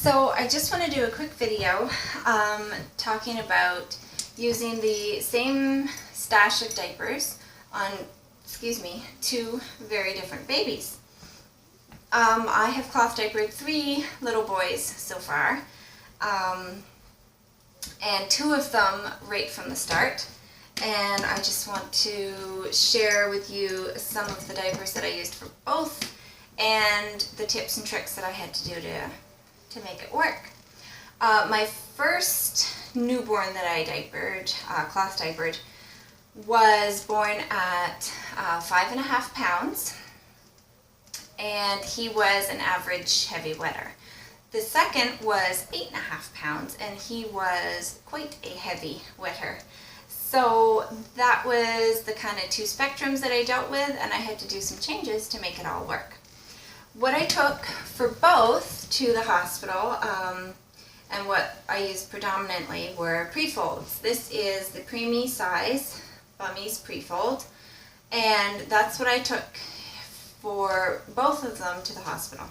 So I just want to do a quick video talking about using the same stash of diapers on, two very different babies. I have cloth diapered 3 little boys so far, and 2 of them right from the start. And I just want to share with you some of the diapers that I used for both and the tips and tricks that I had to do to make it work. My first newborn that I diapered, cloth diapered, was born at 5.5 pounds, and he was an average heavy wetter. The second was 8.5 pounds, and he was quite a heavy wetter. So that was the kind of 2 spectrums that I dealt with, and I had to do some changes to make it all work. What I took for both to the hospital, and what I used predominantly, were pre-folds. This is the preemie size Bummies pre-fold, and that's what I took for both of them to the hospital.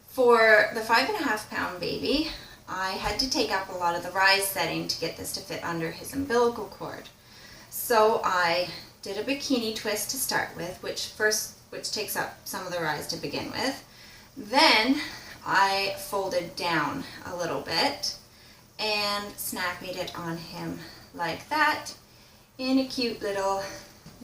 For the 5.5 pound baby, I had to take up a lot of the rise setting to get this to fit under his umbilical cord. So I did a bikini twist to start with, which takes up some of the rise to begin with. Then I folded down a little bit and snappied it on him like that in a cute little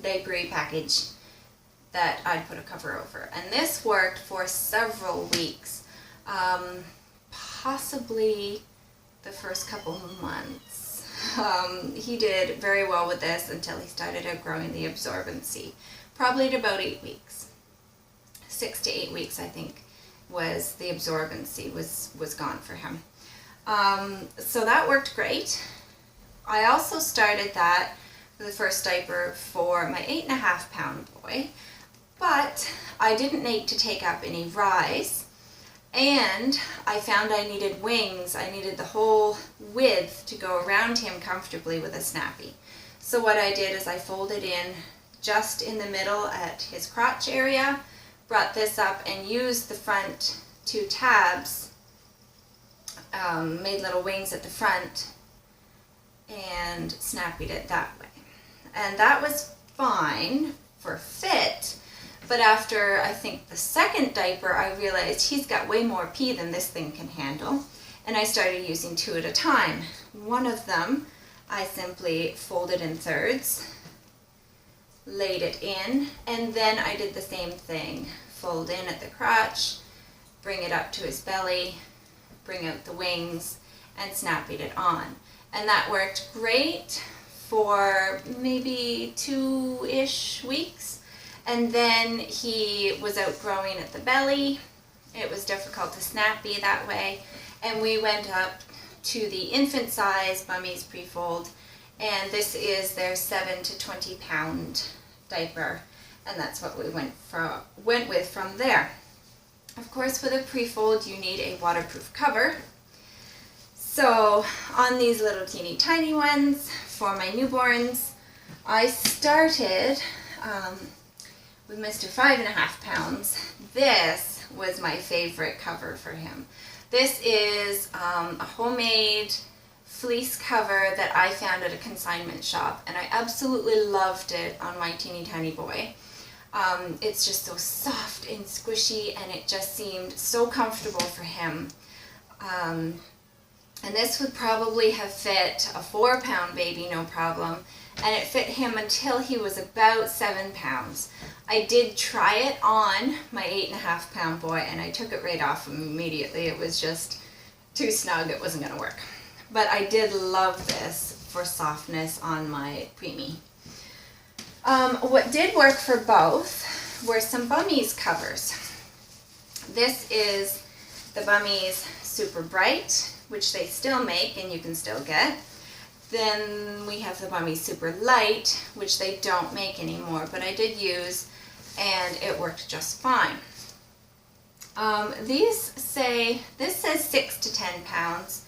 diapery package that I'd put a cover over. And this worked for several weeks, possibly the first couple of months. He did very well with this until he started outgrowing the absorbency, probably at about 8 weeks. 6 to 8 weeks, I think, was the absorbency was gone for him. So that worked great. I also started that for the first diaper for my 8.5 pound boy, but I didn't need to take up any rise, and I found I needed wings. I needed the whole width to go around him comfortably with a snappy. So what I did is I folded in just in the middle at his crotch area, brought this up and used the front 2 tabs, made little wings at the front, and snappied it that way. And that was fine for fit, but after I think the second diaper, I realized he's got way more pee than this thing can handle, and I started using 2 at a time. One of them I simply folded in thirds, laid it in, and then I did the same thing. Fold in at the crotch, bring it up to his belly, bring out the wings, and snappied it on. And that worked great for maybe 2-ish weeks. And then he was outgrowing at the belly. It was difficult to snappy that way. And we went up to the infant size Bummies pre-fold, and this is their 7 to 20 pound diaper, and that's what we went with from there. Of course, with a pre-fold you need a waterproof cover. So on these little teeny tiny ones for my newborns, I started with Mr. 5.5 pounds. This was my favorite cover for him. This is a homemade fleece cover that I found at a consignment shop, and I absolutely loved it on my teeny tiny boy. It's just so soft and squishy, and it just seemed so comfortable for him. And this would probably have fit a 4 pound baby no problem, and it fit him until he was about 7 pounds. I did try it on my 8.5 pound boy, and I took it right off him immediately. It was just too snug, it wasn't going to work. But I did love this for softness on my preemie. What did work for both were some Bummies covers. This is the Bummies Super Bright, which they still make and you can still get. Then we have the Bummies Super Light, which they don't make anymore, but I did use, and it worked just fine. This says 6 to 10 pounds,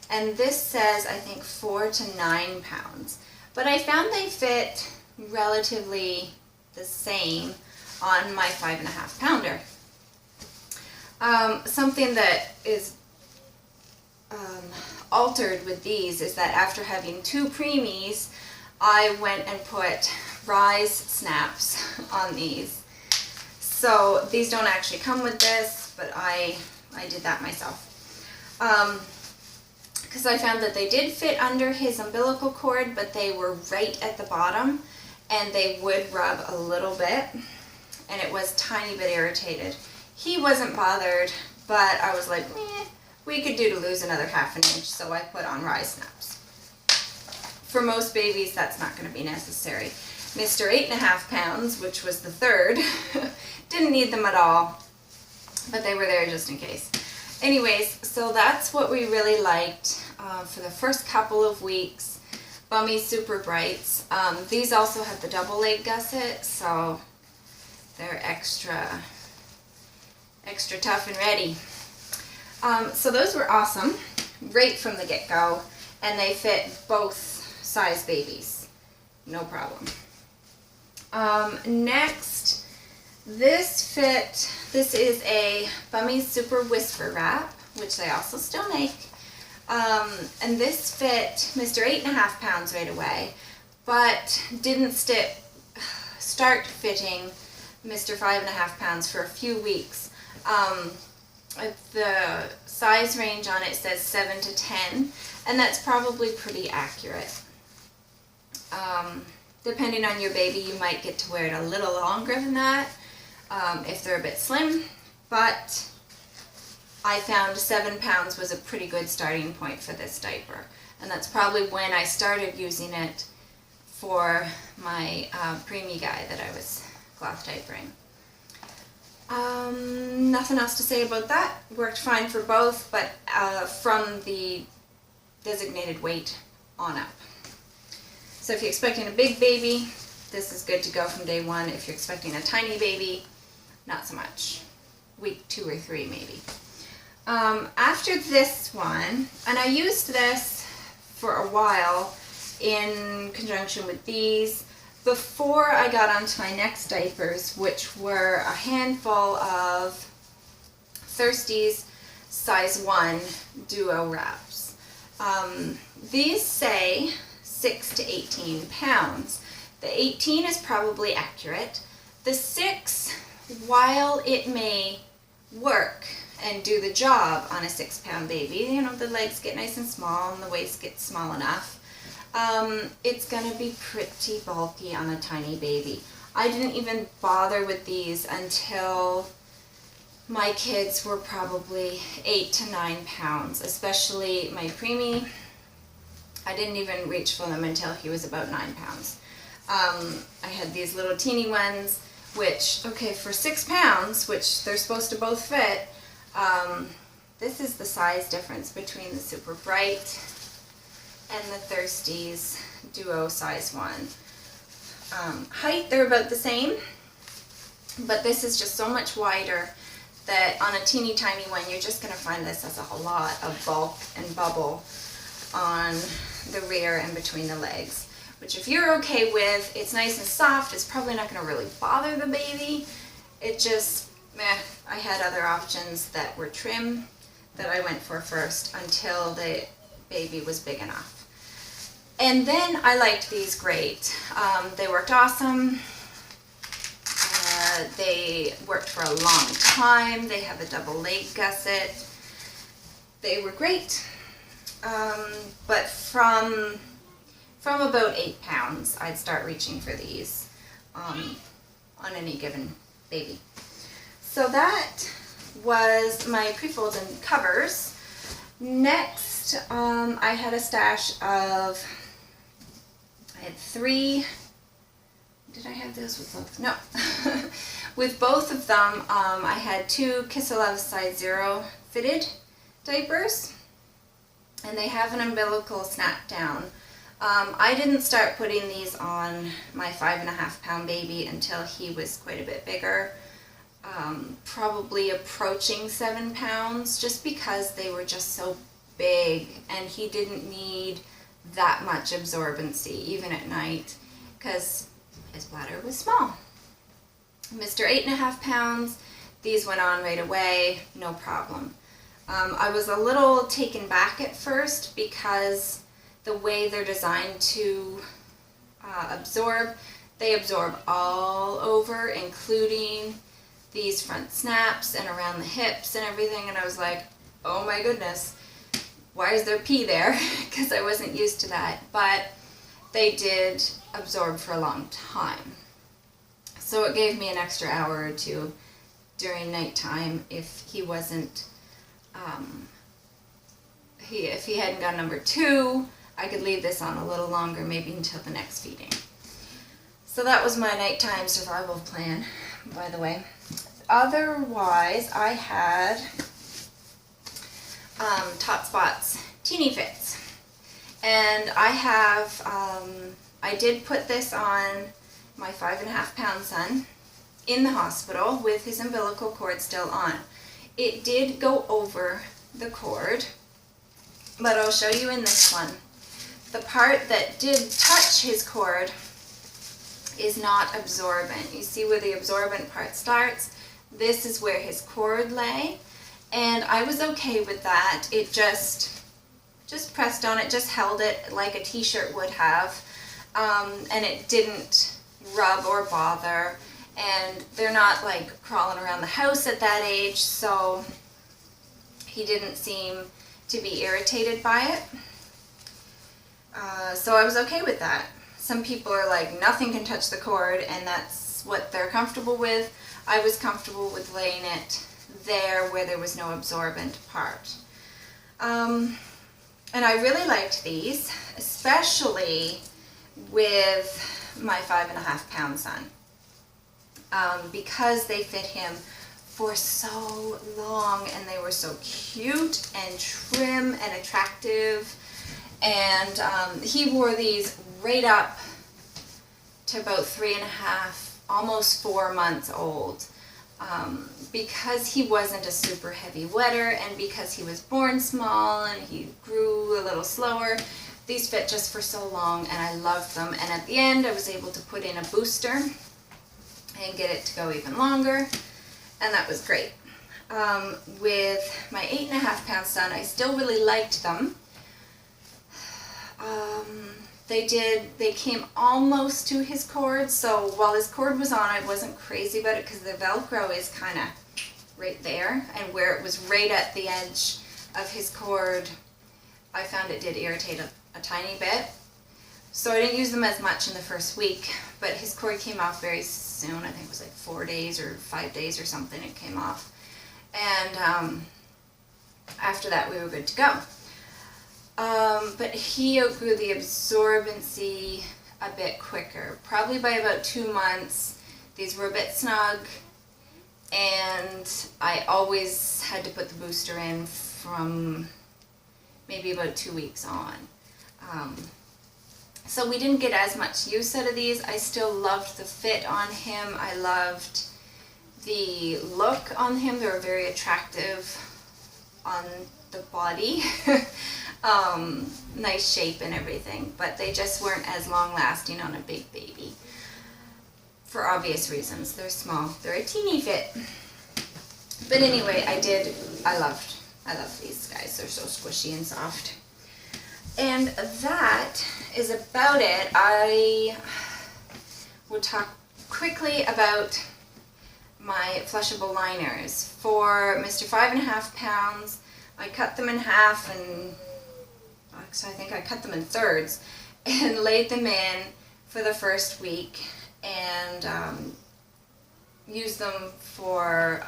and this says, I think, 4 to 9 pounds. But I found they fit relatively the same on my 5.5 pounder. Something that is altered with these is that after having 2 preemies, I went and put rise snaps on these. So these don't actually come with this, but I did that myself. Because I found that they did fit under his umbilical cord, but they were right at the bottom, and they would rub a little bit, and it was a tiny bit irritated. He wasn't bothered, but I was like, we could do to lose another ½ inch, so I put on rise snaps. For most babies, that's not going to be necessary. Mr. 8.5 pounds, which was the third, didn't need them at all, but they were there just in case. Anyways, so that's what we really liked for the first couple of weeks. Bummies Super Brights. These also have the double leg gusset, so they're extra tough and ready. So those were awesome, right from the get-go, and they fit both size babies, no problem. Next, this is a Bummies Super Whisper Wrap, which they also still make. And this fit Mr. 8.5 pounds right away, but didn't start fitting Mr. 5.5 pounds for a few weeks. The size range on it says 7 to 10, and that's probably pretty accurate. Depending on your baby, you might get to wear it a little longer than that if they're a bit slim, but I found 7 pounds was a pretty good starting point for this diaper, and that's probably when I started using it for my preemie guy that I was cloth diapering. Nothing else to say about that. Worked fine for both, but from the designated weight on up. So if you're expecting a big baby, this is good to go from day 1. If you're expecting a tiny baby, not so much. Week 2 or 3 maybe. After this one, and I used this for a while in conjunction with these, before I got onto my next diapers, which were a handful of Thirsties size 1 duo wraps. These say 6 to 18 pounds. The 18 is probably accurate. The 6, while it may work and do the job on a 6-pound baby, you know, the legs get nice and small and the waist gets small enough, it's going to be pretty bulky on a tiny baby. I didn't even bother with these until my kids were probably 8 to 9 pounds, especially my preemie. I didn't even reach for them until he was about 9 pounds. I had these little teeny ones, which, okay, for 6 pounds, which they're supposed to both fit, this is the size difference between the Super Bright and the Thirsties Duo size 1. Height, they're about the same, but this is just so much wider that on a teeny tiny one, you're just going to find this as a lot of bulk and bubble on the rear and between the legs, which if you're okay with, it's nice and soft, it's probably not going to really bother the baby. It just, I had other options that were trim that I went for first until the baby was big enough. And then I liked these great. They worked awesome. They worked for a long time. They have a double leg gusset. They were great. But from about 8 pounds, I'd start reaching for these on any given baby. So that was my pre-folded covers. Next, I had a stash of, I had 3, did I have those with both? No. With both of them, I had 2 Kiss Love size 0 fitted diapers, and they have an umbilical snap down. I didn't start putting these on my 5.5 pound baby until he was quite a bit bigger, probably approaching 7 pounds, just because they were just so big and he didn't need that much absorbency even at night because his bladder was small. Mr. 8.5 pounds, These went on right away, no problem. I was a little taken back at first because the way they're designed to absorb, they absorb all over, including these front snaps and around the hips and everything, and I was like, oh my goodness, why is there pee there? Because I wasn't used to that, but they did absorb for a long time. So it gave me an extra hour or two during nighttime if he wasn't, if he hadn't got number 2, I could leave this on a little longer, maybe until the next feeding. So that was my nighttime survival plan, by the way. Otherwise, I had Tot Spot's Teeny Fits. And I have, I did put this on my 5.5-pound son in the hospital with his umbilical cord still on. It did go over the cord, but I'll show you in this one. The part that did touch his cord is not absorbent. You see where the absorbent part starts? This is where his cord lay, and I was okay with that. It just pressed on it, just held it like a t-shirt would have, and it didn't rub or bother, and they're not like crawling around the house at that age, so he didn't seem to be irritated by it. So I was okay with that. Some people are like, nothing can touch the cord, and that's what they're comfortable with. I was comfortable with laying it there where there was no absorbent part. And I really liked these, especially with my 5.5-pound son, because they fit him for so long, and they were so cute and trim and attractive. And he wore these right up to about 3.5, almost 4 months old. Because he wasn't a super heavy wetter, and because he was born small and he grew a little slower, these fit just for so long, and I loved them. And at the end I was able to put in a booster and get it to go even longer, and that was great. With my 8.5-pound son, I still really liked them. They came almost to his cord, so while his cord was on, I wasn't crazy about it because the Velcro is kind of right there, and where it was right at the edge of his cord, I found it did irritate a tiny bit. So I didn't use them as much in the first week, but his cord came off very soon. I think it was like 4 days or 5 days or something it came off. And after that we were good to go. But he outgrew the absorbency a bit quicker. Probably by about 2 months, these were a bit snug, and I always had to put the booster in from maybe about 2 weeks on. So we didn't get as much use out of these. I still loved the fit on him. I loved the look on him. They were very attractive on the body. Nice shape and everything, but they just weren't as long lasting on a big baby. For obvious reasons. They're small. They're a teeny fit. But anyway, I love these guys. They're so squishy and soft. And that is about it. I will talk quickly about my flushable liners. For Mr. 5.5 pounds, I cut them in half, and actually I think I cut them in thirds, and laid them in for the first week, and used them for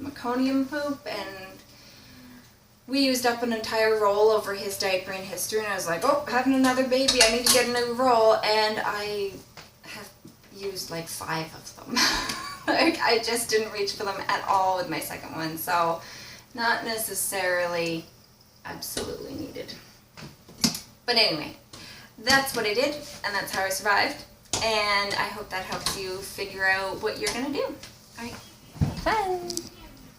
meconium poop, and we used up an entire roll over his diaper in history, and I was like, oh, having another baby, I need to get a new roll, and I have used like 5 of them. Like, I just didn't reach for them at all with my second one, so not necessarily absolutely needed. But anyway, that's what I did, and that's how I survived, and I hope that helps you figure out what you're going to do. Alright, have fun!